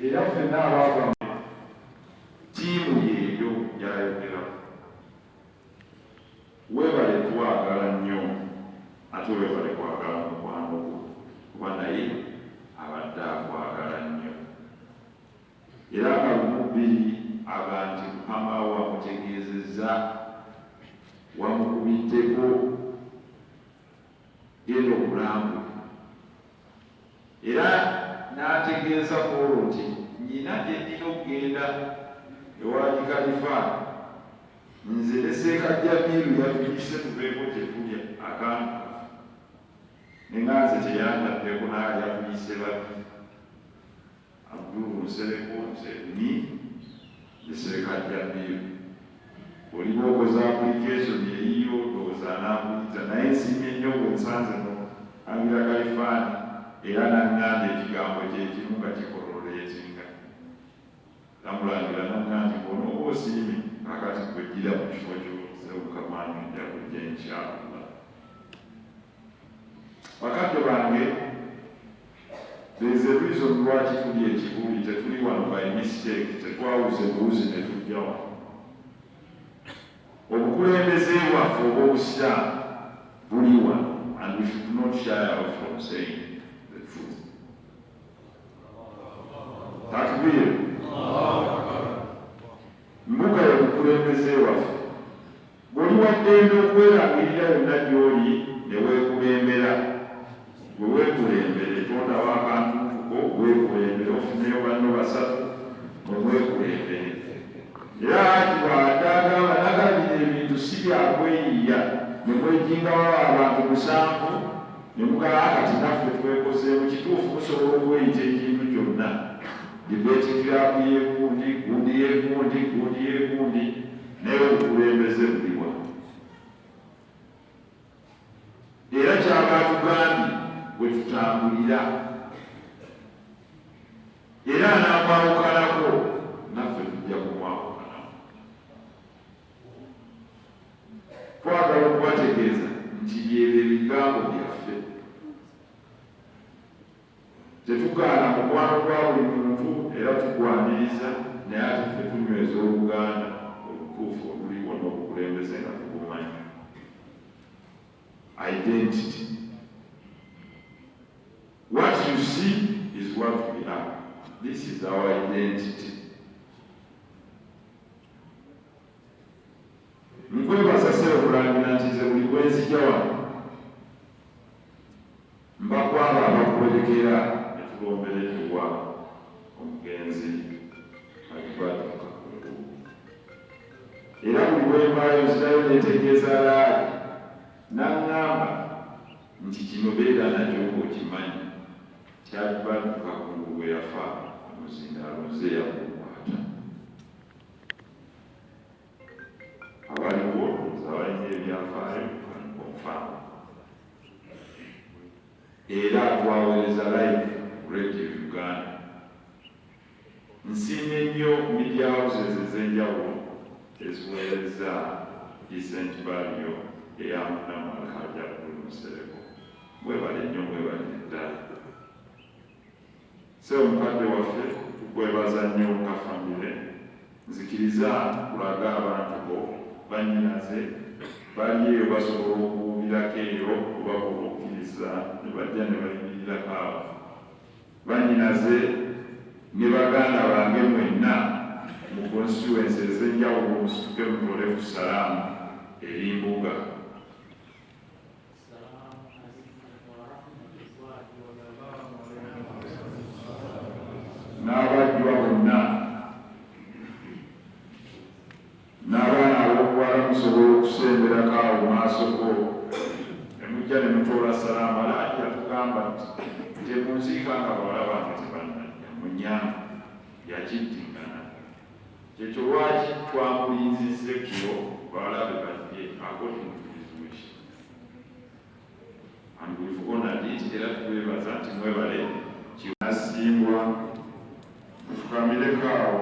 Era ffenna abaava tiimu yeeyo gyayogera tuwagala nnyo ate weebale kwagala mukwano gwo kuba naye abadde akwagala nnyo. Era nga lumubiri abantu Mukama wamutegeezezza wamukubiddeko genda omulambu era n'ategeeza Pawulo nti nnyina gye nnina okugenda ewali Kalifaani, nze ne Seekajjamiiru yatuyise tubeeko gye tulya akantu ne nga nze teyandaddeko naye yatuyise babbi Nsereko ni ne Seekajjamiiru. Oliba okoza application eyiyo ndowooza anaakuliza naye nsiimye nnyo bwe nsanze no angira Kalifaani era n'aŋŋamba ekigambo kyekimu nga kikololeetinga. Namulangira n'aŋŋamba nti bw'onooba osiimye kakati kwejjira mu kifo ky'Omukamaanyi nja kujja inshallah. Bakadde bange, there is a reason lwaki tuli ekibuli, tetuli wano by mistake, tetwawuze buwuzi ne tujja wano. Obukulembeze bwaffe obw'obusiraamu buli wano, and we should not shy out from saying the truth. Takbir. Mbuga y'obukulembeze waffe. Bw'oli waddembe okwerangirira yonna gy'oli ne weekulembera, bwe weekulembere tondawo akantu ntuko weekulembere ofuneyo banno basatu mwe weekulembere. Era ati bw'adde agamba nagalira ebintu si byakweyiya ne mwejingawo abantu 7 ne mugala kati naffe twekozeemu kituufu musobola okweyita ekintu kyonna debate club y'egundi gundi y'egundi gundi y'egundi naye obukulembeze buliwa. Era kyaba tugambye bwe tutambulira era anaamwawukanako naffe tujja kumwawukanako. Twagala okubategeeza nti byebyo ebigambo byaffe. Tetugaana mukwano gwa buli muntu era tugwaniriza naye ate ffe tunyweza Oluganda olutuufu oluliwo n'obukulembeze nga tubumanyi. Identity. What you see is what we are. This is our identity. Nkwebaza ssebo okulangira nti nze buli bwe nzija wano mbakwaba abakulekera ne tulombereddwa omugenzi Akabizza. Era buli bwe mbaayo nzirayo neetegeeza laadi n'aŋŋamba nti kino beera nakyo okimanyi kyakibadduka kakungu bwe yafa omuzindaalo nze yakukwata. Abaliwo abalina ebyafaayo konfaamu. Era twaweereza live Radio Uganda. Nsiimye nnyo media houses ez'enjawulo eziweereza decent value eya Munnamawanga Nsereko. Mwebale nnyo, mwebale ddala. Se omukadde waffe tukwebaza nnyo nga famire. Nzikiriza kulaga abantu bo bannyinaze bali eyo basobola okuwubirako eyo obakola okukkiriza ne bajja ne bayimirira awo. Bannyinaze ne baganda bange mwenna mu constituency ez'enjawulo musituke mutole ku salaamu eri mbuga. N'abajjwa bonna n'abaana ab'okuwala musobola okusemberako awo maaso go ne mujja ne mutoola salaamu. Alaaki yatugamba nti temunziika nga bawala bange tebannajja munyamba yakiddingana. Kyekyo lwaki twamulinzizza ekiro bawala be bajje according to his wish. And we've honored it era twebaza nti mwebale kinasimbwa tufukamireko awo.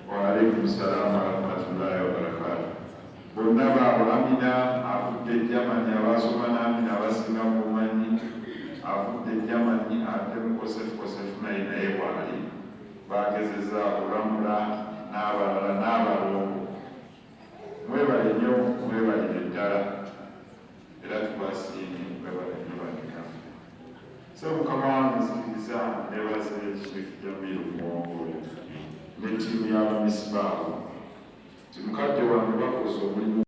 Waalaikum salaam wa rahmatullahi wa barakatuh. Bonna baabulamina afudde Germany abasoma n'amina abasinga mumanyi afudde Germany ate mukosefu naye bwali bagezeza okulamula n'abalala n'abalongo. Mwebale Mukama wange nzikiriza neebaza Chief Jamiru Mwongole ne ttiimu y'abamisibaawo nti mukadde wange bakoze omulimu